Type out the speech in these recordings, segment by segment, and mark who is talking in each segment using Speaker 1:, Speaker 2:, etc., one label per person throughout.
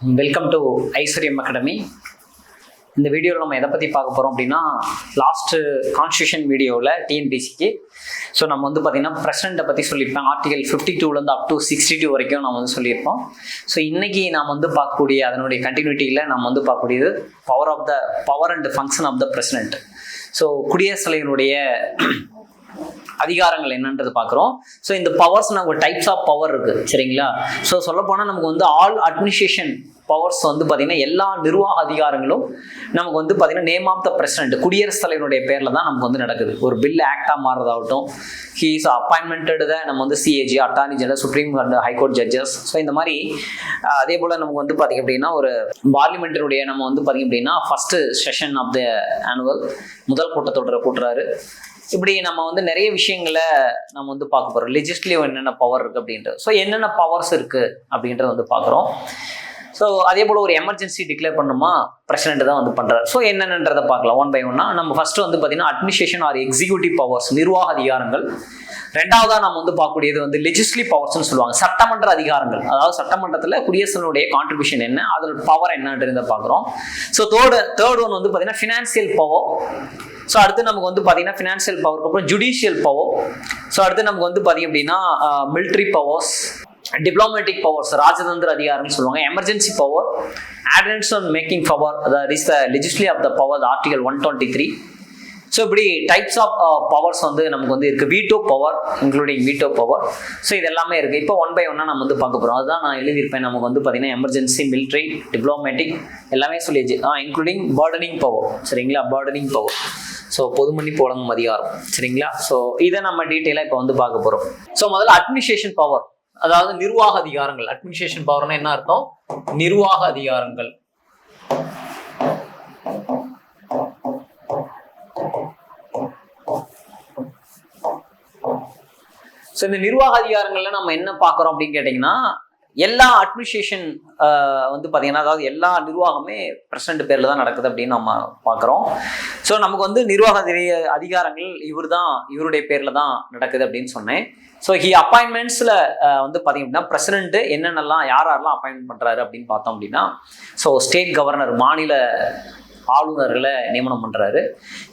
Speaker 1: Welcome to ஐஸ்வர்யம் academy. இந்த வீடியோவில் நம்ம எதை பற்றி பார்க்க போகிறோம் அப்படின்னா, லாஸ்ட்டு கான்ஸ்டியூஷன் வீடியோவில் டிஎன்பிசிக்கு நம்ம வந்து பார்த்திங்கன்னா பிரசிடெண்ட்டை பற்றி சொல்லியிருப்பேன். ஆர்டிகல் 52லேருந்து அப் டு 62 வரைக்கும் நம்ம வந்து சொல்லியிருப்போம். இன்றைக்கி நாம் வந்து பார்க்கக்கூடிய அதனுடைய கண்டினியூட்டியில் நம்ம வந்து பார்க்கக்கூடியது power and function of the president. குடியரசுத் தலைவருடைய அதிகாரங்கள் என்னன்றது பார்க்குறோம். இந்த பவர்ஸ் நமக்கு டைப்ஸ் ஆஃப் பவர் இருக்குது, சரிங்களா? சொல்லப்போனால் நமக்கு வந்து ஆல் அட்மினிஸ்ட்ரேஷன் பவர்ஸ் வந்து பார்த்திங்கன்னா எல்லா நிர்வாக அதிகாரங்களும் நமக்கு வந்து பார்த்திங்கன்னா நேம் ஆஃப் த பிரசிடென்ட், குடியரசுத் தலைவருடைய பேரில் தான் நமக்கு வந்து நடக்குது. ஒரு பில் ஆக்டாக மாறுறதாகட்டும், ஹீ இஸ் அப்பாயின்மெண்டட் தான் நம்ம வந்து CAG, attorney general, supreme and high court judges. இந்த மாதிரி அதே போல் நமக்கு வந்து பார்த்திங்க அப்படின்னா ஒரு பார்லிமெண்ட்டினுடைய நம்ம வந்து பார்த்திங்க அப்படின்னா first session of the annual, முதல் கூட்டத்தொடரை கூட்டுறாரு. இப்படி நம்ம வந்து நிறைய விஷயங்களை நம்ம வந்து பார்க்க போகிறோம். லெஜிஸ்லேட்டிவ் என்னென்ன பவர் இருக்குது அப்படின்றது, என்னென்ன பவர்ஸ் இருக்குது அப்படின்றத வந்து பார்க்குறோம். அதே போல் ஒரு எமர்ஜென்சி டிக்ளேர் பண்ணணுமா, பிரசிடென்ட் தான் வந்து பண்ணுறாரு. என்னென்னன்றதை பார்க்கலாம் ஒன் பை ஒன்னா. நம்ம ஃபர்ஸ்ட் வந்து பார்த்தீங்கன்னா அட்மினிஸ்ட்ரேஷன் ஆர் எக்ஸிக்யூட்டிவ் பவர்ஸ், நிர்வாக அதிகாரங்கள். ரெண்டாவதாக நம்ம வந்து பார்க்கக்கூடியது வந்து லெஜிஸ்லேட்டிவ் பவர்ஸ்ன்னு சொல்லுவாங்க, சட்டமன்ற அதிகாரங்கள். அதாவது சட்டமன்றத்தில் குடியரசுடைய கான்ட்ரிபியூஷன் என்ன, அதில் பவர் என்னன்றதை பார்க்குறோம். தேர்ட் ஒன் வந்து பார்த்தீங்கன்னா ஃபினான்சியல் பவர். அடுத்து நமக்கு வந்து பார்த்தீங்கன்னா ஃபினான்சியல் பவருக்கு அப்புறம் ஜுடிஷியல் பவர். அடுத்து நமக்கு வந்து பார்த்தீங்க அப்படின்னா மிலிட்ரி பவர்ஸ், டிப்ளமேட்டிக் பவர்ஸ், ராஜதந்திர அதிகாரம்னு சொல்லுவாங்க, emergency power, ordinance on making power, that is the legislative of the power, article 123. இப்படி டைப்ஸ் ஆஃப் பவர்ஸ் வந்து நமக்கு வந்து இருக்குது. Veto power, including veto power. இது எல்லாமே இருக்குது. இப்போ ஒன் பை ஒன்னாக நம்ம வந்து பார்க்க போகிறோம். அதுதான் நான் எழுதியிருப்பேன். நமக்கு வந்து பார்த்தீங்கன்னா எமர்ஜென்சி, மிலிட்ரி, டிப்ளமேட்டிக் எல்லாமே சொல்லிடுச்சு. இன்க்ளூடிங் பர்டனிங் பவர், சரிங்களா? பர்டனிங் பவர், பொதுமன்னிப்பு வழங்கும் அதிகாரம், சரிங்களா? இதை நம்ம டீட்டெயிலாக இப்போ வந்து பார்க்க போகிறோம். முதல்ல அட்மினிஸ்ட்ரேஷன் பவர், அதாவது நிர்வாக அதிகாரங்கள். அட்மினிஸ்ட்ரேஷன் பவர்னா என்ன அர்த்தம்? நிர்வாக அதிகாரங்கள். இந்த நிர்வாக அதிகாரங்கள்ல நம்ம என்ன பார்க்குறோம் அப்படின்னு கேட்டிங்கன்னா, எல்லா அட்மினிஸ்ட்ரேஷன் வந்து பார்த்தீங்கன்னா, அதாவது எல்லா நிர்வாகமே பிரசிடென்ட் பேரில் தான் நடக்குது அப்படின்னு நம்ம பார்க்குறோம். நமக்கு வந்து நிர்வாக அதிகாரங்கள் இவருடைய பேரில் தான் நடக்குது அப்படின்னு சொன்னேன். அப்பாயின்மெண்ட்ஸில் வந்து பார்த்தீங்க அப்படின்னா பிரசிடென்ட் என்னென்னலாம் யாரெல்லாம் அப்பாயின்மெண்ட் பண்ணுறாரு அப்படின்னு பார்த்தோம் அப்படின்னா, ஸ்டேட் கவர்னர், மாநில ஆளுநர்களை நியமனம் பண்ணுறாரு.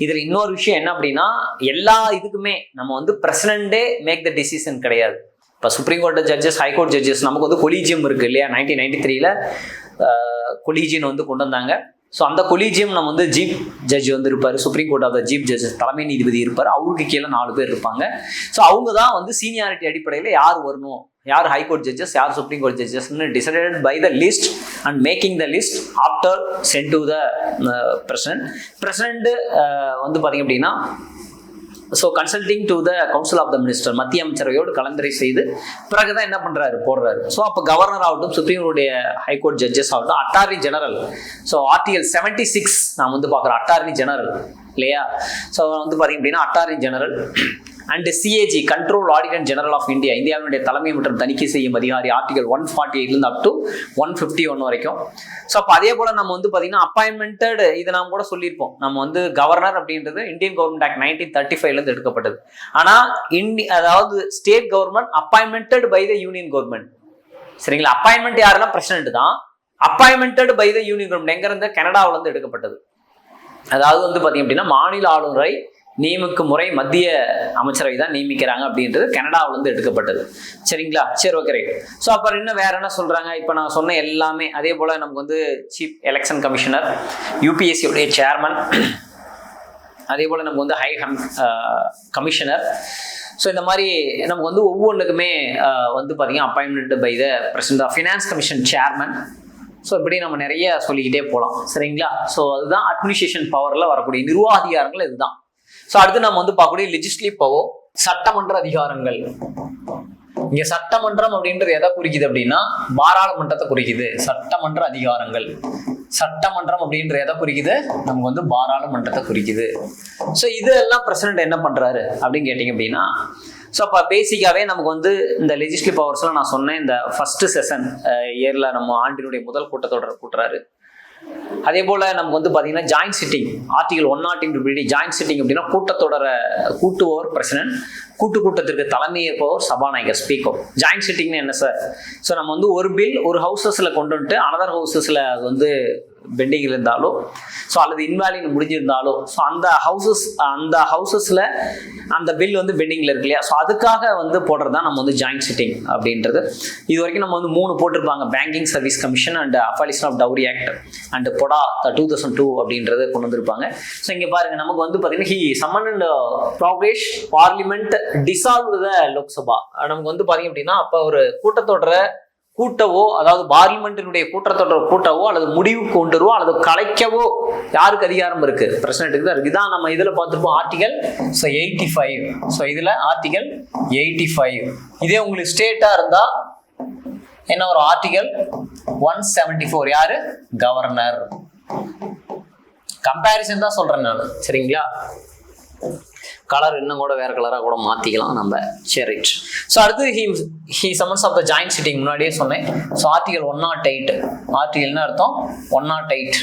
Speaker 1: இதில் இன்னொரு விஷயம் என்ன அப்படின்னா, எல்லா இதுக்குமே நம்ம வந்து பிரசிடென்ட்டே மேக் த டிசிஷன் கிடையாது. இப்போ supreme court judges, high court judges, நமக்கு வந்து கொலீஜியம் இருக்குது இல்லையா? 1993 கொலீஜியம் வந்து கொண்டு வந்தாங்க. அந்த கொலீஜியம் நம்ம வந்து சீஃப் ஜட்ஜ் வந்து இருப்பார், supreme court of the chief judges, தலைமை நீதிபதி இருப்பார். அவருக்கு கீழே 4 பேர் இருப்பாங்க. அவங்க தான் வந்து சீனியாரிட்டி அடிப்படையில் யார் வரணும், யார் ஹைகோர்ட் ஜட்ஜஸ், யார் சுப்ரீம் கோர்ட் ஜட்ஜஸ்ன்னு decided by the list and making the list after sent to the president. President வந்து பார்த்தீங்க அப்படின்னா consulting to the council of the minister, மத்திய அமைச்சரவையோடு கலந்துரை செய்து பிறகுதான் என்ன பண்றாரு, போடுறாரு. அப்போ கவர்னர் ஆகட்டும், சுப்ரீம் கோர்ட்டுடைய ஹைகோர்ட் ஜட்ஜஸ் ஆகட்டும், அட்டார்னி ஜெனரல், ஆர்டிகல் 76 நான் வந்து பார்க்குறேன், அட்டார்னி ஜெனரல் இல்லையா? வந்து பார்த்தீங்க அப்படின்னா attorney general and CAG, control auditor general of India, இந்தியாவுடைய தலைமை மற்றும் தணிக்கை செய்யும் அதிகாரி, ஆர்டிகல் 148 அப் டு 151 வரைக்கும். அப்போ அதே போல நம்ம வந்து பார்த்தீங்கன்னா அப்பாயின்மெண்டட், இதை நாம் கூட சொல்லியிருப்போம். நம்ம வந்து கவர்னர் அப்படின்றது இந்தியன் கவர்மெண்ட் ஆக்ட் 1935 எடுக்கப்பட்டது. ஆனால் அதாவது state government appointed by the union government, சரிங்களா? அப்பாயின்மெண்ட் யாரெல்லாம் பிரசிடென்ட் தான், appointed by the union government எங்கிருந்து, கனடாவில இருந்து எடுக்கப்பட்டது. அதாவது வந்து பார்த்தீங்க அப்படின்னா மாநில ஆளுநரை நியமிக்கும் முறை மத்திய அமைச்சரவை தான் நியமிக்கிறாங்க அப்படின்றது கனடாவிலிருந்து எடுக்கப்பட்டது, சரிங்களா? சரி, ஓகே, ரைட். அப்புறம் இன்னும் வேற என்ன சொல்றாங்க? இப்போ நான் சொன்ன எல்லாமே அதே போல நமக்கு வந்து சீஃப் எலெக்ஷன் கமிஷனர், யூபிஎஸ்சி உடைய சேர்மன், அதே போல நமக்கு வந்து ஹை கமிஷனர். இந்த மாதிரி நமக்கு வந்து ஒவ்வொன்றுக்குமே வந்து பார்த்தீங்கன்னா appointment by the president of finance commission chairman. இப்படி நம்ம நிறைய சொல்லிக்கிட்டே போகலாம், சரிங்களா? அதுதான் அட்மினிஸ்ட்ரேஷன் பவர்ல வரக்கூடிய நிர்வாக அதிகாரங்கள் இதுதான். அடுத்து நம்ம வந்து பார்க்கக்கூடிய லெஜிஸ்லேட்டிவ் பவர், சட்டமன்ற அதிகாரங்கள். இங்க சட்டமன்றம் அப்படின்றது எதை குறிக்குது அப்படின்னா, பாராளுமன்றத்தை குறிக்குது. சட்டமன்ற அதிகாரங்கள், சட்டமன்றம் அப்படின்ற எதை குறிக்குது, நமக்கு வந்து பாராளுமன்றத்தை குறிக்குது. இதெல்லாம் பிரசிடென்ட் என்ன பண்றாரு அப்படின்னு கேட்டீங்க அப்படின்னா, அப்போ பேசிக்காவே நமக்கு வந்து இந்த லெஜிஸ்லேட்டிவ் பவர்ஸ்லாம் நான் சொன்னேன், இந்த ஃபர்ஸ்ட் செஷன் இயர்ல நம்ம ஆண்டினுடைய முதல் கூட்டத்தொடர் கூட்டுறாரு. அதே போல நமக்கு வந்து பாத்தீங்கன்னா joint sitting article 108 joint sitting அப்படின்னா கூட்டத்தொடர கூட்டுவோர் பிரசிடென்ட், கூட்டத்திற்கு தலைமை ஏற்பவர் சபாநாயகர் ஸ்பீக்கர். ஜாயிண்ட் சிட்டிங்னு என்ன சார்? ஸோ நம்ம வந்து ஒரு பில் ஒரு ஹவுசஸ்ல கொண்டு வந்துட்டு அனதர் ஹவுசஸ்ல அது வந்து பெண்டிங் இருந்தாலோ ஸோ அல்லது இன்வாலிட் முடிஞ்சிருந்தாலோ ஸோ அந்த ஹவுசஸ்ல அந்த பில் வந்து பெண்டிங்ல இருக்கு இல்லையா, ஸோ அதுக்காக வந்து போடுறது தான் நம்ம வந்து ஜாயிண்ட் சிட்டிங் அப்படின்றது. இது வரைக்கும் நம்ம வந்து 3 போட்டிருப்பாங்க, banking service commission and abolition of dowry act and POTA 2002 அப்படின்றது கொண்டு வந்திருப்பாங்க. ஸோ இங்க பாருங்க நமக்கு வந்து பாத்தீங்கன்னா he summoned prorogues parliament dissolve the Lok Sabha. நமக்கு வந்து பாத்தீங்க அப்படின்னா அப்ப ஒரு கூட்டத்தொடர கூட்டவோ அதாவது பார்லிமெண்டினுடைய கூட்டத்தொடர் கூட்டவோ அல்லது முடிவுக்கு கொண்டுவோ அல்லது கலைக்கவோ யாருக்கு அதிகாரம் இருக்கு? பிரசிடென்ட்டுக்கு தான் இருக்கு. இதான் நம்ம இதுல பார்த்துப்போம் ஆர்டிகல் 85. ஸோ இதுல ஆர்டிகல் 85. இதே உங்களுக்கு ஸ்டேட்டா இருந்தா என்ன ஒரு ஆர்டிகல் 174 யாரு? கவர்னர். கம்பேரிசன் தான் சொல்றேன் நான், சரிங்களா? கலர் இன்னும் கூட வேற கலராக கூட மாற்றிக்கலாம் நம்ம. சரி, ஸோ அடுத்து he summons of the joint sitting முன்னாடியே சொன்னேன். ஸோ ஆர்டிகல் 108 ஆர்டிகல்னு அர்த்தம் 108.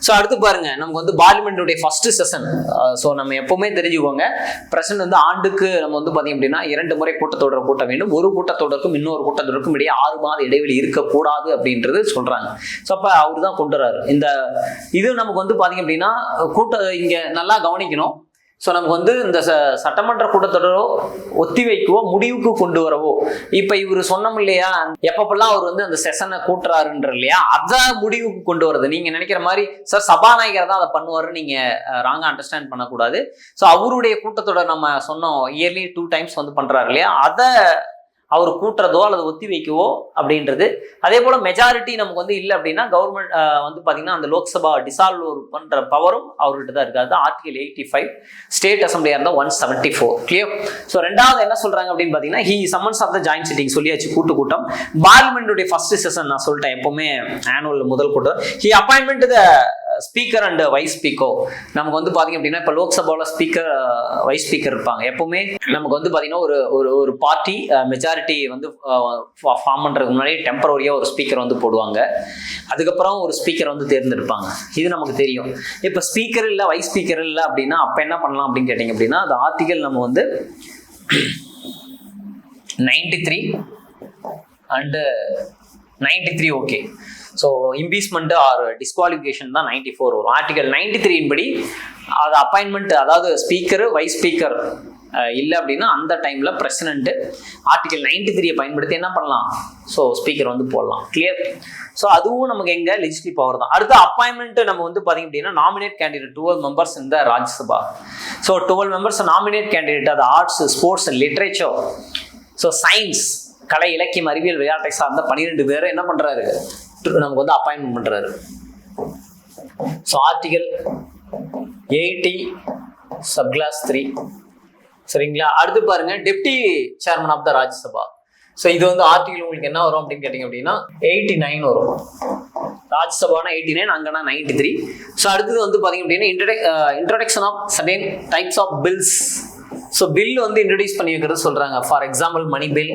Speaker 1: ஸோ அடுத்து பாருங்க நமக்கு வந்து பார்லிமெண்ட்டுடைய ஃபர்ஸ்ட் செஷன். ஸோ நம்ம எப்பவுமே தெரிஞ்சுக்கோங்க, பிரசிடென்ட் வந்து ஆண்டுக்கு நம்ம வந்து பார்த்தீங்க அப்படின்னா 2 முறை கூட்டத்தொடர் கூட்ட வேண்டும். ஒரு கூட்டத்தொடருக்கும் இன்னொரு கூட்டத்தொடருக்கும் இடையே 6 மாத இடைவெளி இருக்கக்கூடாது அப்படின்றது சொல்றாங்க. ஸோ அப்போ அவரு தான் கொண்டு வர்றாரு இந்த இது. நமக்கு வந்து பார்த்தீங்க அப்படின்னா இங்க நல்லா கவனிக்கணும். ஸோ நமக்கு வந்து இந்த சட்டமன்ற கூட்டத்தொடரோ ஒத்தி வைக்கவோ முடிவுக்கு கொண்டு வரவோ, இப்போ இவர் சொன்னோம் இல்லையா எப்பப்பெல்லாம் அவர் வந்து அந்த செஷனை கூட்டுறாருன்ற இல்லையா, அதை முடிவுக்கு கொண்டு வரது. நீங்க நினைக்கிற மாதிரி சார் சபாநாயகர் தான் அதை பண்ணுவாருன்னு நீங்க ராங்கா அண்டர்ஸ்டாண்ட் பண்ணக்கூடாது. ஸோ அவருடைய கூட்டத்தொடர் நம்ம சொன்னோம் இயர்லி 2 டைம்ஸ் வந்து பண்றாரு இல்லையா, அதை அவர் கூட்டுறதோ அல்லது ஒத்தி வைக்கவோ அப்படின்றது. அதே போல மெஜாரிட்டி நமக்கு வந்து இல்லை அப்படின்னா கவர்மெண்ட் வந்து பாத்தீங்கன்னா அந்த லோக்சபா டிசால்வ் பண்ற பவரும் அவர்கிட்ட தான் இருக்கு. அதுதான் ஆர்டிகல் 85. ஸ்டேட் அசம்பிளியா இருந்தா 174. கிளியர்? ஸோ ரெண்டாவது என்ன சொல்றாங்க அப்படின்னு பாத்தீங்கன்னா he summons of the joint sitting சொல்லியாச்சு, கூட்டம். பார்லிமெண்ட்டுடைய ஃபர்ஸ்ட் செஷன் நான் சொல்லிட்டேன், எப்பவுமே ஆனுவல் முதல் கூட்டம். He appointment the speaker and vice speaker. நமக்கு வந்து பாத்தீங்க அப்படின்னா இப்ப லோக்சபாவில் ஸ்பீக்கர் வைஸ் ஸ்பீக்கர் இருப்பாங்க. எப்பவுமே நமக்கு வந்து பாத்தீங்கன்னா ஒரு பார்ட்டி மெஜாரிட்டி வந்து ஃபார்ம் பண்றதுக்கு முன்னாடி டெம்பரரியா ஒரு ஸ்பீக்கர் வந்து போடுவாங்க. அதுக்கப்புறம் ஒரு ஸ்பீக்கர் வந்து தேர்ந்தெடுப்பாங்க. இது நமக்கு தெரியும். இப்ப ஸ்பீக்கர் இல்ல வைஸ் ஸ்பீக்கர் இல்ல அப்படின்னா அப்ப என்ன பண்ணலாம் அப்படின்னு கேட்டீங்க அப்படின்னா அந்த ஆர்டிகல் நம்ம வந்து 93 and 93 okay. So impeachment or disqualification தான் 94 வரும். ஆர்டிகல் 93 படி அது அப்பாயின்மெண்ட், அதாவது ஸ்பீக்கர் வைஸ் ஸ்பீக்கர் இல்லை அப்படின்னா அந்த டைம்ல பிரசிடென்ட் ஆர்டிகல் 93 பயன்படுத்தி என்ன பண்ணலாம்? ஸோ ஸ்பீக்கர் வந்து போடலாம். கிளியர்? ஸோ அதுவும் நமக்கு எங்க லெஜிஸ்லேட்டிவ் பவர் தான். அடுத்து அப்பாயின்மெண்ட் நம்ம வந்து பாத்தீங்க அப்படின்னா நாமினேட் கேண்டிடேட் 12 மெம்பர்ஸ் இந்த Rajya Sabha. So 12 members nominate candidate, அது arts, sports, literature, so science, கலை, இலக்கியம், அறிவியல், விளையாட்டை சார்ந்த 12 பேரை என்ன பண்றாரு? நமக்கு வந்து அப்பாயின்மெண்ட் பண்றாரு. So article 80 subclause 3. சரிங்களா? அடுத்து பாருங்க deputy chairman of the Rajya Sabha. So இது வந்து ஆர்டிகல் உங்களுக்கு என்ன வரும் அப்படின்னு கேட்டீங்க அப்படின்னா 89 வரும். ராஜ்யசபானா 89, அங்கன்னா 93. ஸோ அடுத்தது வந்து பாத்தீங்க அப்படின்னா introduction of certain types of bills. So bill வந்து இன்ட்ரோடியூஸ் பண்ணி வைக்கிறது சொல்றாங்க. For example money bill.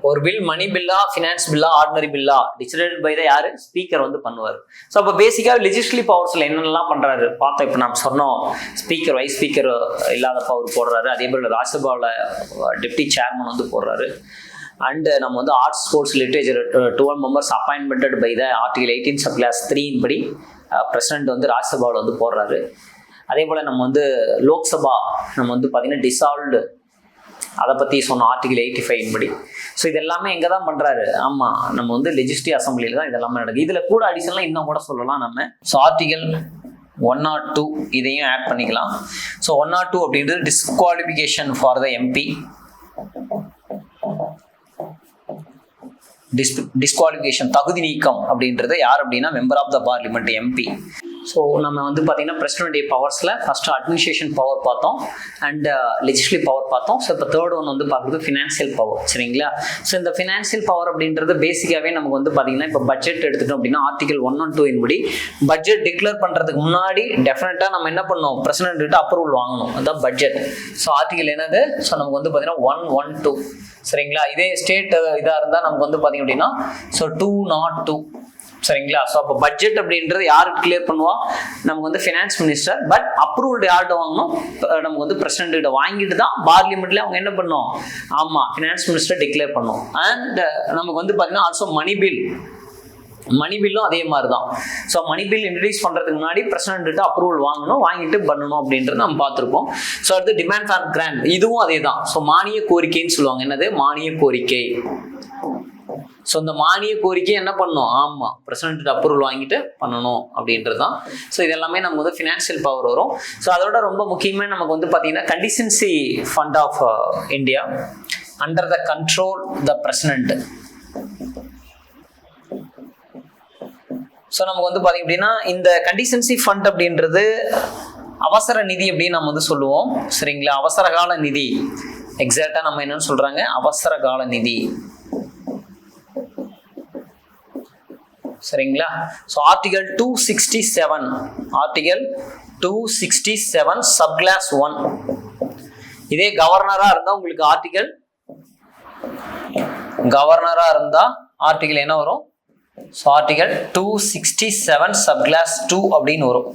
Speaker 1: ஒரு பில் மணி பில்லா, ஃபினான்ஸ் பில்லா, ஆர்டினரி பில்லா டிசைடட் பை த யாரு? ஸ்பீக்கர் வந்து பண்ணுவார். ஸோ அப்போ பேசிக்காக லெஜிஸ்லேட்டிவ் பவர்ஸ்ல என்னென்னலாம் பண்றாரு பார்த்தோம். இப்போ நம்ம சொன்னோம் ஸ்பீக்கர் வைஸ் ஸ்பீக்கர் இல்லாத பவர் போடுறாரு. அதே போல ராஜ்யசபாவில் டெப்டி சேர்மன் வந்து போடுறாரு. அண்ட் நம்ம வந்து arts, sports, literature 12 members appointed by the article 18 subclause 3 படி பிரசிடென்ட் வந்து ராஜ்யசபாவில் வந்து போடுறாரு. அதே போல நம்ம வந்து லோக்சபா நம்ம வந்து பார்த்தீங்கன்னா டிசால்வ்டு, அதை பற்றி சொன்னோம் ஆர்டிகல் 85 படி. ஸோ இது எல்லாமே எங்கே தான் பண்ணுறாரு? ஆமாம், நம்ம வந்து லெஜிஸ்லேட்டிவ் அசம்பிளியில் தான் இதெல்லாமே நடக்குது. இதில் கூட அடிஷனலாக இன்னும் கூட சொல்லலாம் நம்ம. ஸோ ஆர்டிகல் 102 இதையும் ஆட் பண்ணிக்கலாம். ஸோ 102 அப்படின்றது disqualification for the MP. Disqualification தகுதி நீக்கம் அப்படின்றது யார் அப்படின்னா member of the parliament MP. So நம்ம வந்து பார்த்தீங்கன்னா பிரசிடென்ட் பவர்ஸில் ஃபர்ஸ்ட் அட்மினிஸ்ட்ரேஷன் பவர் பார்த்தோம் அண்ட் லெஜிஸ்லேட்டிவ் பவர் பார்த்தோம். ஸோ இப்போ தேர்ட் ஒன் வந்து பார்க்குறது ஃபினான்ஷியல் பவர். சரிங்களா? ஸோ இந்த ஃபினான்ஷியல் பவர் அப்படின்றது பேசிக்காகவே நமக்கு வந்து பார்த்தீங்கன்னா இப்போ பட்ஜெட் எடுத்துட்டோம் அப்படின்னா ஆர்டிகல் 1 and 2 படி பட்ஜெட் டிக்ளேர் பண்ணுறதுக்கு முன்னாடி டெஃபினட்டாக நம்ம என்ன பண்ணோம், பிரசிடென்ட் கிட்ட அப்ரூவல் வாங்கணும். அதான் பட்ஜெட். ஸோ ஆர்டிகல் என்னது, ஸோ நமக்கு வந்து பார்த்தீங்கன்னா 112. சரிங்களா? இதே ஸ்டேட் இதாக இருந்தால் நமக்கு வந்து பார்த்தீங்க அப்படின்னா ஸோ 202. சரிங்களா? ஸோ அப்போ பட்ஜெட் அப்படின்றது யாருக்கு கிளியர் பண்ணுவா, நமக்கு வந்து ஃபினான்ஸ் மினிஸ்டர். பட் அப்ரூவ்டு யார்கிட்ட வாங்கணும், நமக்கு வந்து பிரசிடென்ட் கிட்ட வாங்கிட்டு தான் பார்லிமெண்ட்ல அவங்க என்ன பண்ணோம், ஆமா ஃபினான்ஸ் மினிஸ்டர் டிக்ளேர் பண்ணோம். அண்ட் நமக்கு வந்து பார்த்தீங்கன்னா ஆல்சோ மணி பில்லும் அதே மாதிரி தான். ஸோ மணி பில் இன்ட்ரடியூஸ் பண்ணுறதுக்கு முன்னாடி பிரசிடென்ட் அப்ரூவல் வாங்கிட்டு பண்ணணும் அப்படின்றது நம்ம பார்த்துருப்போம். ஸோ அடுத்து டிமாண்ட் ஃபார் கிராண்ட், இதுவும் அதே தான். ஸோ மானிய கோரிக்கைன்னு சொல்லுவாங்க. என்னது மானிய கோரிக்கை. ஸோ இந்த மானிய கோரிக்கை என்ன பண்ணணும், ஆமாம் பிரசிடென்ட் அப்ரூவல் வாங்கிட்டு பண்ணணும் அப்படின்றது தான். ஸோ இது எல்லாமே நமக்கு வந்து ஃபினான்ஷியல் பவர் வரும். ஸோ அதோட ரொம்ப முக்கியமாக நமக்கு வந்து பார்த்தீங்கன்னா contingency fund of India under the control the president. So நமக்கு வந்து பார்த்தீங்க அப்படின்னா இந்த கண்டிசன்சி ஃபண்ட் அப்படின்றது அவசர நிதி அப்படின்னு நம்ம வந்து சொல்லுவோம். சரிங்களா? அவசர கால நிதி. எக்ஸாக்டாக நம்ம என்னன்னு சொல்றாங்க, அவசர கால நிதி. சரிங்களா? So article 267 subclass 1. இதே கவர்னரா இருந்தா உங்களுக்கு ஆர்டிகல் என்ன வரும், ஸோ ஆர்டிகல் 267 சப்கிளாஸ் 2 அப்படின்னு வரும்.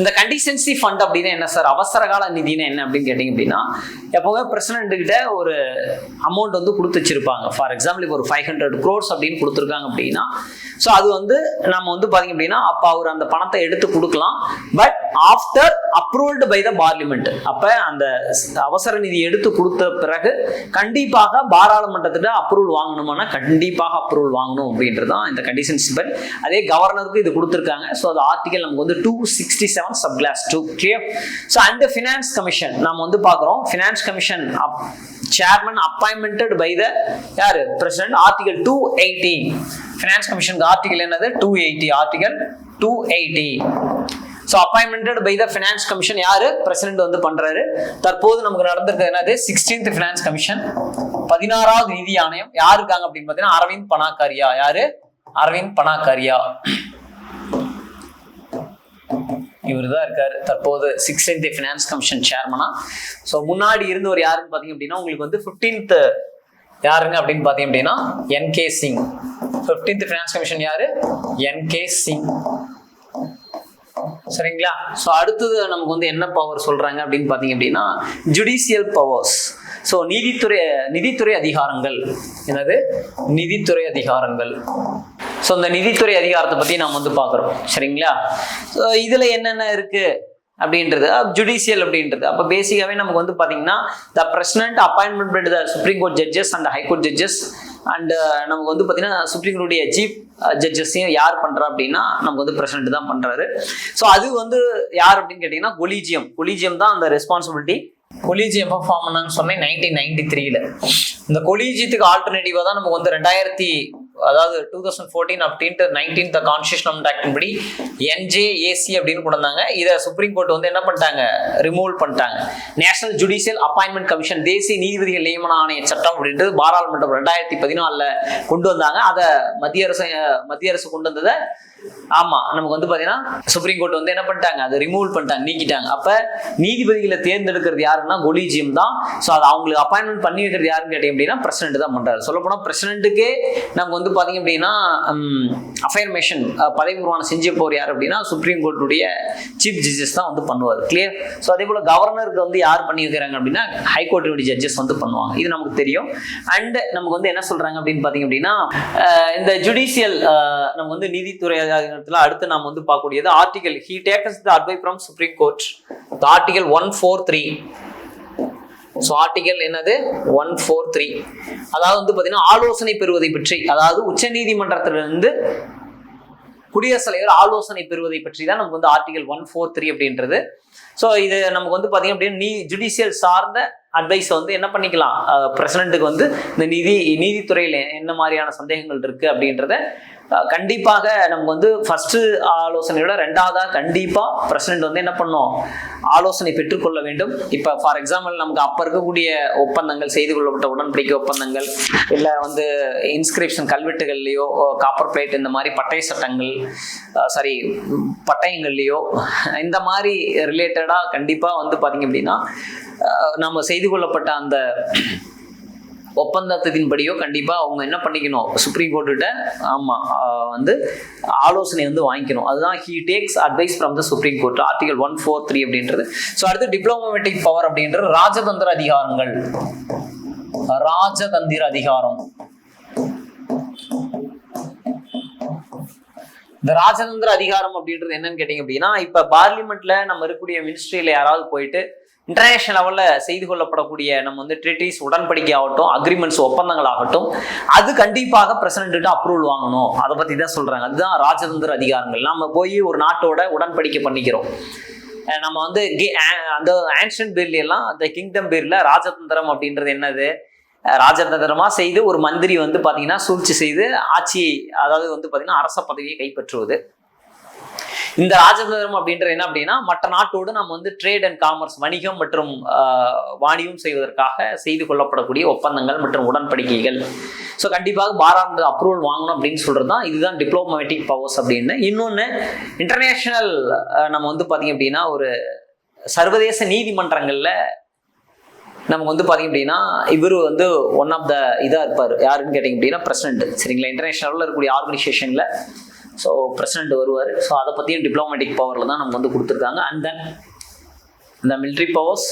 Speaker 1: இந்த கண்டிசன்சி ஃபண்ட் அப்படின்னா என்ன சார், அவசர கால நிதினா என்ன அப்படின்னு கேட்டீங்க அப்படின்னா எப்பவுமே பிரசிடென்ட் கிட்ட ஒரு அமௌண்ட் வந்து கொடுத்து வச்சிருப்பாங்க. ஃபார் எக்ஸாம்பிள் இப்போ ஒரு 500 crores அப்படின்னு கொடுத்துருக்காங்க அப்படின்னா ஸோ அது வந்து நம்ம வந்து பார்த்தீங்க அப்படின்னா அப்போ அவர் அந்த பணத்தை எடுத்து கொடுக்கலாம். But after approved by the parliament. அப்போ அந்த அவசர நிதி எடுத்து கொடுத்த பிறகு கண்டிப்பாக பாராளுமன்றத்திட்ட அப்ரூவல் வாங்கணுமானா கண்டிப்பாக அப்ரூவல் வாங்கணும் அப்படின்றது தான் இந்த கண்டிஷன்ஸ். பட் அதே கவர்னருக்கு இது கொடுத்துருக்காங்க. ஸோ அது ஆர்டிகல் நமக்கு வந்து 267 subclause 2. Clear? So and finance commission நம்ம வந்து பார்க்குறோம். Finance commission chairman appointed by the யாரு, பிரசிடென்ட். ஆர்டிகல் 280. ஃபினான்ஸ் கமிஷனுக்கு ஆர்டிகல் என்னது, 280. Article 280. So appointed by the finance commission யாரு, பிரசிடென்ட் வந்து பண்றாரு. தற்போது நமக்கு நடந்திருக்கிறது என்னது, 16th ஃபினான்ஸ் கமிஷன். 16வது நிதி ஆணையம் யாரு இருக்காங்க அப்படின்னு பார்த்தீங்கன்னா அரவிந்த் பனாகாரியா. யாரு, அரவிந்த் பனாகாரியா. இவர் தான் இருக்காரு தற்போது 16th ஃபினான்ஸ் கமிஷன் சேர்மனா. ஸோ முன்னாடி இருந்தவர் யாருன்னு பார்த்தீங்க அப்படின்னா உங்களுக்கு வந்து 15th யாருங்க அப்படின்னு பார்த்தீங்க அப்படின்னா NK. Singh. 15th finance commission யாரு, என்.கே. சிங். சரிங்களா? ஸோ அடுத்தது நமக்கு வந்து என்ன பவர் சொல்றாங்க அப்படின்னு பார்த்தீங்க அப்படின்னா ஜுடிஷியல் பவர்ஸ். ஸோ நிதித்துறை அதிகாரங்கள். என்னது, நிதித்துறை அதிகாரங்கள். ஸோ இந்த நிதித்துறை அதிகாரத்தை பற்றி நாம் வந்து பார்க்குறோம். சரிங்களா? ஸோ இதில் என்னென்ன இருக்கு அப்படின்றது ஜுடிஷியல் அப்படின்றது. அப்போ பேசிக்காவே நமக்கு வந்து பார்த்தீங்கன்னா the president appointment by the supreme court judges and high court judges and நமக்கு வந்து பார்த்தீங்கன்னா சுப்ரீம் கோர்ட்டுடைய சீஃப் ஜட்ஜஸையும் யார் பண்றா அப்படின்னா நமக்கு வந்து பிரசிடென்ட் தான் பண்றாரு. ஸோ அது வந்து யார் அப்படின்னு கேட்டீங்கன்னா கொலீஜியம் தான் அந்த ரெஸ்பான்சிபிலிட்டி. கொலீஜியம் எப்போ ஃபார்ம் பண்ணாங்கன்னு சொன்னேன் 1993. இந்த கொலீஜியத்துக்கு ஆல்டர்னேட்டிவா தான் நமக்கு வந்து 2014 அப்படின்ட்டு 19th கான்ஸ்டிடியூஷன் அமெண்ட்மெண்ட் படி NJAC அப்படின்னு கொண்டு வந்தாங்க. இதை சுப்ரீம் கோர்ட் வந்து என்ன பண்ணிட்டாங்க, ரிமூவ் பண்ணிட்டாங்க. நேஷனல் ஜுடிஷியல் அப்பாயின்மெண்ட் கமிஷன், தேசிய நீதிபதிகள் நியமன ஆணைய சட்டம் அப்படின்ட்டு பாராளுமன்றம் 2014 கொண்டு வந்தாங்க. அதை மத்திய அரசு கொண்டு வந்ததை நமக்கு வந்து பாத்தீங்கன்னா சுப்ரீம் கோர்ட் வந்து என்ன பண்ணிட்டாங்க, அதை ரிமூவ் பண்ணிட்டாங்க, நீக்கிட்டாங்க. அப்ப நீதிபதிகளை தேர்ந்தெடுக்கிறது யாருன்னா கொலீஜியம் தான். ஸோ அது அவங்களுக்கு அப்பாயின்மெண்ட் பண்ணி வைக்கிறது யாருன்னு கேட்டீங்க அப்படின்னா பிரசிடென்ட் தான் பண்றாரு. சொல்ல போனா பிரசிடென்ட்டுக்கே நமக்கு வந்து பாத்தீங்க அப்படின்னா அஃபர்மேஷன் பதவி பிரமாணம் செஞ்சு போற யார் அப்படின்னா சுப்ரீம் கோர்ட்டுடைய சீஃப் ஜட்ஜஸ் தான் வந்து பண்ணுவார். கிளியர்? ஸோ அதே போல கவர்னருக்கு வந்து யார் பண்ணி வைக்கிறாங்க அப்படின்னா ஹைகோர்ட்டுடைய ஜட்ஜஸ் வந்து பண்ணுவாங்க. இது நமக்கு தெரியும். அண்ட் நமக்கு வந்து என்ன சொல்றாங்க அப்படின்னு பாத்தீங்க அப்படின்னா இந்த ஜுடிஷியல் நம்ம வந்து நீதித்துறை அடுத்து நாம் வந்து பார்க்கக்கூடியது article he takes the advice from Supreme Court. Article 143. So article என்னது 143. அதாவது வந்து பார்த்தீங்கன்னா ஆலோசனை பெறுவதை பற்றி, அதாவது உச்ச நீதிமன்றத்திலிருந்து குடியரசுத் தலைவர் ஆலோசனை பெறுவதை பற்றி தான் நமக்கு வந்து ஆர்டிகல் 143 அப்படின்றது. ஸோ இது நமக்கு வந்து பார்த்தீங்க அப்படின்னா ஜுடிஷியல் சார்ந்த அட்வைஸ் வந்து என்ன பண்ணிக்கலாம், பிரசிடென்ட்டுக்கு வந்து இந்த நீதித்துறையில் என்ன மாதிரியான சந்தேகங்கள் இருக்குது அப்படின்றத கண்டிப்பாக நமக்கு வந்து ஃபர்ஸ்ட் ஆலோசனையோட ரெண்டாவதாக கண்டிப்பாக பிரசிடென்ட் வந்து என்ன பண்ணோம், ஆலோசனை பெற்றுக்கொள்ள வேண்டும். இப்போ ஃபார் எக்ஸாம்பிள் நமக்கு அப்போ இருக்கக்கூடிய ஒப்பந்தங்கள், செய்து கொள்ளப்பட்ட உடன்படிக்கை ஒப்பந்தங்கள், இல்லை வந்து இன்ஸ்கிரிப்ஷன் கல்வெட்டுகள்லையோ காப்பர் பிளேட் இந்த மாதிரி பட்டய சட்டங்கள் பட்டயங்கள்லையோ இந்த மாதிரி ரிலேட்டடாக கண்டிப்பாக வந்து பார்த்தீங்க அப்படின்னா நம்ம செய்து கொள்ளப்பட்ட அந்த ஒப்பந்தத்தின்படியோ கண்டிப்பாக அவங்க என்ன பண்ணிக்கணும், சுப்ரீம் கோர்ட்டுகிட்ட வந்து ஆலோசனை வந்து வாங்கிக்கணும். அதுதான் he takes advice from the supreme court, article 143 அப்படின்றது. ஸோ அடுத்து டிப்ளோமேட்டிக் பவர் அப்படின்றது ராஜதந்திர அதிகாரங்கள். ராஜதந்திர அதிகாரம், இந்த ராஜதந்திர அதிகாரம் அப்படின்றது என்னன்னு கேட்டீங்க அப்படின்னா, இப்ப பார்லிமெண்ட்ல நம்ம இருக்கக்கூடிய மினிஸ்ட்ரியில யாராவது போயிட்டு இன்டர்நேஷனல் லெவலில் செய்து கொள்ளப்படக்கூடிய நம்ம வந்து ட்ரீட்டிஸ், உடன்படிக்கை ஆகட்டும், அக்ரிமெண்ட்ஸ், ஒப்பந்தங்கள் ஆகட்டும், அது கண்டிப்பாக பிரசிடென்ட் அப்ரூவல் வாங்கணும். அதை பற்றி தான் சொல்கிறாங்க. அதுதான் ராஜதந்திர அதிகாரங்கள். நம்ம போய் ஒரு நாட்டோட உடன்படிக்கை பண்ணிக்கிறோம். நம்ம வந்து அந்த ஆன்ஷியன்ட் பீரியட்ல எல்லாம் அந்த கிங்டம் பீரியட்ல ராஜதந்திரம் அப்படின்றது என்னது, ராஜதந்திரமா செய்து ஒரு மந்திரி வந்து பார்த்தீங்கன்னா சூழ்ச்சி செய்து ஆட்சி, அதாவது வந்து பார்த்தீங்கன்னா அரச பதவியை கைப்பற்றுவது. இந்த ராஜதந்திரம் அப்படின்றது என்ன அப்படின்னா, மற்ற நாட்டோடு நம்ம வந்து ட்ரேட் அண்ட் காமர்ஸ், வணிகம் மற்றும் வாணிகம் செய்வதற்காக செய்து கொள்ளப்படக்கூடிய ஒப்பந்தங்கள் மற்றும் உடன்படிக்கைகள். ஸோ கண்டிப்பாக பாராளுமன்ற அப்ரூவல் வாங்கணும் அப்படின்னு சொல்றது தான், இதுதான் டிப்ளோமேட்டிக் பவர்ஸ் அப்படின்னு. இன்னொன்று இன்டர்நேஷனல் நம்ம வந்து பார்த்தீங்க அப்படின்னா ஒரு சர்வதேச நீதிமன்றங்கள்ல நமக்கு வந்து பார்த்தீங்க அப்படின்னா இவர் வந்து ஒன் ஆஃப் த இதாக இருப்பார். யாருன்னு கேட்டிங்க அப்படின்னா பிரசிடென்ட். சரிங்களா, இன்டர்நேஷனலில் இருக்கக்கூடிய ஆர்கனைசேஷனில் ஸோ பிரசிடென்ட் வருவார். ஸோ அதை பற்றியும் டிப்ளோமேட்டிக் பவரில் தான் நம்ம வந்து கொடுத்துருக்காங்க. அண்ட் தென் இந்த military powers,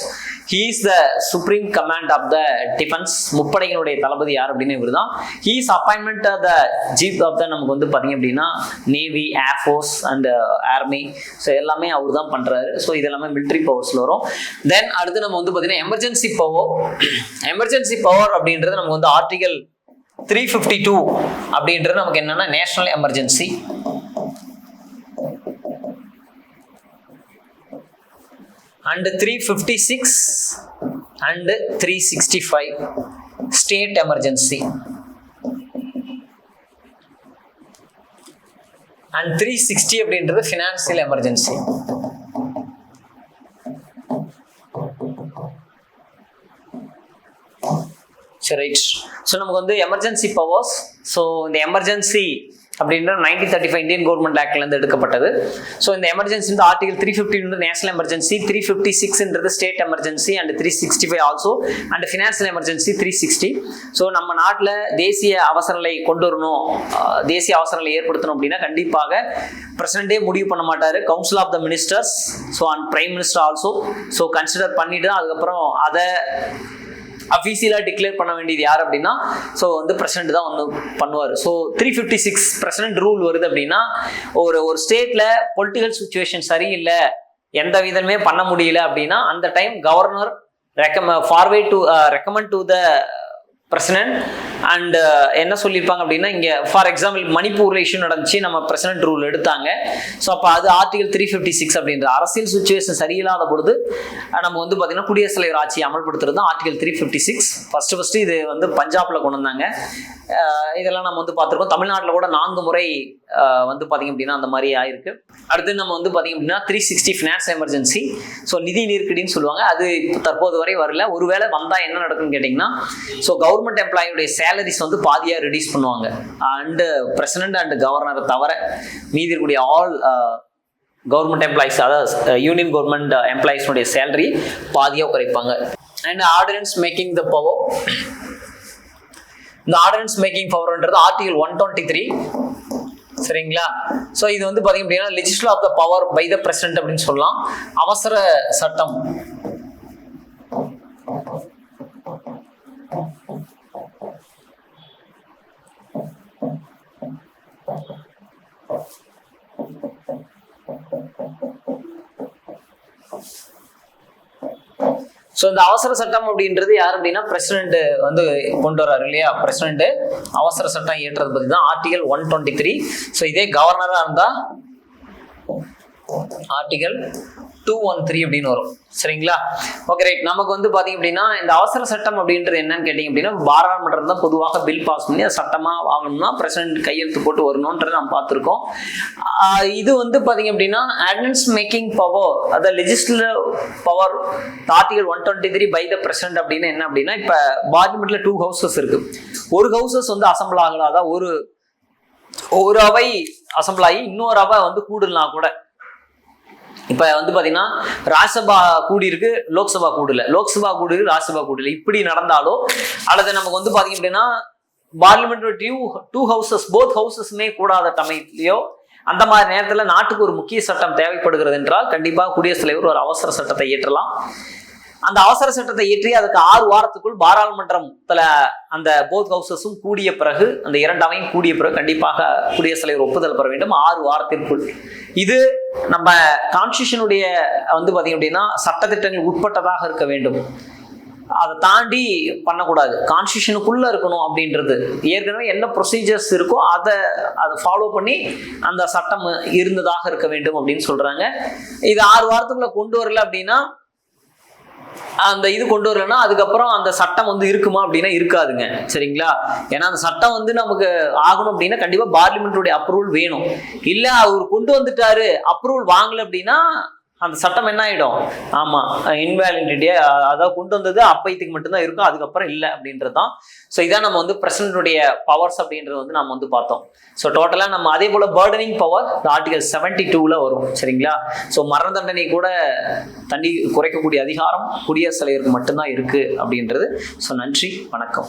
Speaker 1: he is the supreme command of the defence. முப்படைகளுடைய தளபதி யார் அப்படின்னு இவர் தான். He is appointment the chief of the நமக்கு வந்து பார்த்தீங்க அப்படின்னா navy, air force and army. So எல்லாமே அவர் தான் பண்ணுறாரு. ஸோ இது எல்லாமே மிலிட்ரி பவர்ஸில் வரும். தென் அடுத்து நம்ம வந்து பார்த்தீங்கன்னா எமர்ஜென்சி பவர். எமர்ஜென்சி பவர் அப்படின்றது நமக்கு வந்து ஆர்டிகல் 352 அப்படின்றது நமக்கு என்னன்னா national emergency. And 356 and 365 state emergency. And 360 அப்படின்றது ஃபினான்சியல் எமர்ஜென்சி. ரைட். ஸோ நமக்கு வந்து எமர்ஜென்சி பவர்ஸ். ஸோ இந்த எமர்ஜென்சி அப்படின்ற 1935 இந்தியன் கவர்மெண்ட் ஆக்ட்லேருந்து எடுக்கப்பட்டது. ஸோ இந்த எமர்ஜென்சி வந்து article 350 national emergency, 356 state emergency and 365 also and financial emergency 360. So நம்ம நாட்டில் தேசிய அவசர நிலை கொண்டு வரணும், தேசிய அவசர நிலை ஏற்படுத்தணும் அப்படின்னா கண்டிப்பாக பிரசிடென்டே முடிவு பண்ண மாட்டார். Council of the ministers, so and prime minister also so consider பண்ணிட்டு அதுக்கப்புறம் அதை அஃபீஷியலாக டிக்ளேர் பண்ண வேண்டியது யார் அப்படின்னா ஸோ வந்து பிரசிடென்ட் தான் வந்து பண்ணுவார். ஸோ 356 பிரசிடென்ட் ரூல் வருது அப்படின்னா ஒரு ஸ்டேட்ல பொலிட்டிக்கல் சிச்சுவேஷன் சரியில்லை, எந்த விதமே பண்ண முடியல அப்படின்னா அந்த time governor recommend to the president and என்ன சொல்லியிருப்பாங்க அப்படின்னா, இங்கே ஃபார் எக்ஸாம்பிள் மணிப்பூரில் இஷ்யூ நடந்துச்சு, நம்ம பிரசிடென்ட் ரூல் எடுத்தாங்க. ஸோ அப்போ அது ஆர்டிகல் 356 அப்படின்ற அரசியல் சுச்சுவேஷன் சரியில்லாத பொழுது நம்ம வந்து பார்த்தீங்கன்னா குடியரசுத் தலைவர் ஆட்சியை அமல்படுத்துறது தான் ஆர்டிகல் 356. ஃபர்ஸ்ட் இது வந்து பஞ்சாப்ல கொண்டு வந்தாங்க. இதெல்லாம் நம்ம வந்து பார்த்துருக்கோம். தமிழ்நாட்டில் கூட 4 முறை வந்து பார்த்தீங்க அப்படின்னா அந்த மாதிரி ஆயிருக்கு. அடுத்து நம்ம வந்து பார்த்தீங்க அப்படின்னா 360 ஃபினான்ஸ் எமர்ஜென்சி. ஸோ நிதி நெருக்கடின்னு சொல்லுவாங்க. அது தற்போது வரை வரல. ஒருவேளை வந்தால் என்ன நடக்கும்னு கேட்டிங்கன்னா, ஸோ கவர்மெண்ட் எம்ப்ளாயியுடைய சேலரிஸ் வந்து பாதியாக ரெடியூஸ் பண்ணுவாங்க. அண்டு பிரசிடென்ட் அண்ட் கவர்னரை தவிர மீதி இருக்கக்கூடிய ஆல் கவர்மெண்ட் எம்ப்ளாயிஸ், அதாவது யூனியன் கவர்மெண்ட் எம்ப்ளாயிஸுடைய சேலரி பாதியாக குறைப்பாங்க. And ordinance making the power. இந்த ஆர்டினன்ஸ் மேக்கிங் பவர்ன்றது ஆர்டிகல் 123. சரிங்களா. ஸோ இது வந்து பார்த்தீங்க அப்படின்னா legislative of the power by the president அப்படின்னு சொல்லலாம். அவசர சட்டம். ஸோ இந்த அவசர சட்டம் அப்படின்றது யார் அப்படின்னா பிரசிடென்ட் வந்து கொண்டு வர்றாரு இல்லையா. பிரசிடென்ட் அவசர சட்டம் இயற்றுறது பற்றி தான் ஆர்டிகல் 123. ஸோ இதே கவர்னராக இருந்தால் ஆர்டிகல் 213 அப்படின்னு வரும். சரிங்களா? Okay right. நமக்கு வந்து பாத்தீங்க அப்படின்னா இந்த அவசர சட்டம் அப்படின்றது என்னன்னு கேட்டீங்க அப்படின்னா பாராளுமன்றம் தான் பொதுவாக பில் பாஸ் பண்ணி அது சட்டமா ஆகணும்னா பிரசிடென்ட் கையெழுத்து போட்டு வரணும்ன்றதை நம்ம பார்த்துருக்கோம். இது வந்து பாத்தீங்க அப்படின்னா ஆர்டினன்ஸ் மேக்கிங் பவர், அதாவது legislative power article 123 by the president அப்படின்னு என்ன அப்படின்னா, இப்ப பார்லிமெண்ட்ல 2 ஹவுசஸ் இருக்கு. ஒரு ஹவுசஸ் வந்து அசம்பிள் ஆகலாம், அதான் ஒரு அவை அசம்பிள் ஆகி இன்னொரு அவை வந்து கூடுலாம் கூட. இப்ப வந்து பாத்தீங்கன்னா ராஜ்யசபா கூடி இருக்கு, லோக்சபா கூடல, லோக்சபா கூடு ராஜ்யசபா கூடல, இப்படி நடந்தாலோ அல்லது நமக்கு வந்து பாத்தீங்க அப்படின்னா பார்லிமெண்ட் 2 ஹவுசஸ் போத் ஹவுசஸ்மே கூடாத சமயத்திலயோ அந்த மாதிரி நேரத்துல நாட்டுக்கு ஒரு முக்கிய சட்டம் தேவைப்படுகிறது என்றால் கண்டிப்பா குடியரசுத் தலைவர் ஒரு அவசர சட்டத்தை இயற்றலாம். அந்த அவசர சட்டத்தை இயற்றி அதுக்கு 6 வாரத்துக்குள் பாராளுமன்றத்துல அந்த போத் ஹவுசஸும் கூடிய பிறகு, அந்த 2 அவையும் கூடிய பிறகு கண்டிப்பாக குடியரசுத் தலைவர் ஒப்புதல் பெற வேண்டும் 6 வாரத்திற்குள். இது நம்ம கான்ஸ்டிடியூஷனுடைய வந்து பாத்தீங்க அப்படின்னா சட்டத்திட்டங்கள் உட்பட்டதாக இருக்க வேண்டும். அதை தாண்டி பண்ணக்கூடாது, கான்ஸ்டிடியூஷனுக்குள்ள இருக்கணும் அப்படின்றது. ஏற்கனவே என்ன ப்ரொசீஜர்ஸ் இருக்கோ அதை ஃபாலோ பண்ணி அந்த சட்டம் இருந்ததாக இருக்க வேண்டும் அப்படின்னு சொல்றாங்க. இது 6 வாரத்துக்குள்ள கொண்டு வரல அப்படின்னா, அந்த இது கொண்டு வரலன்னா அதுக்கப்புறம் அந்த சட்டம் வந்து இருக்குமா அப்படின்னா இருக்காதுங்க. சரிங்களா? ஏன்னா அந்த சட்டம் வந்து நமக்கு ஆகணும் அப்படின்னா கண்டிப்பா பார்லிமெண்ட்டுடைய அப்ரூவல் வேணும். இல்ல அவர் கொண்டு வந்துட்டாரு அப்ரூவல் வாங்கல அப்படின்னா அந்த சட்டம் என்ன ஆயிடும்? ஆமா, இன்வேலிடிட்டி, அதாவது கொண்டு வந்தது அப்பயத்துக்கு மட்டும்தான் இருக்கும், அதுக்கப்புறம் இல்லை அப்படின்றது தான். ஸோ இதான் நம்ம வந்து பிரசிடென்ட்டுடைய பவர்ஸ் அப்படின்றது வந்து நம்ம வந்து பார்த்தோம். ஸோ டோட்டலா நம்ம அதே போல பர்டனிங் பவர் ஆர்டிகல் 72ல வரும். சரிங்களா? ஸோ மரண தண்டனை கூட குறைக்கக்கூடிய அதிகாரம் குடியரசுத் தலைவருக்கு மட்டும்தான் இருக்கு அப்படின்றது. ஸோ நன்றி, வணக்கம்.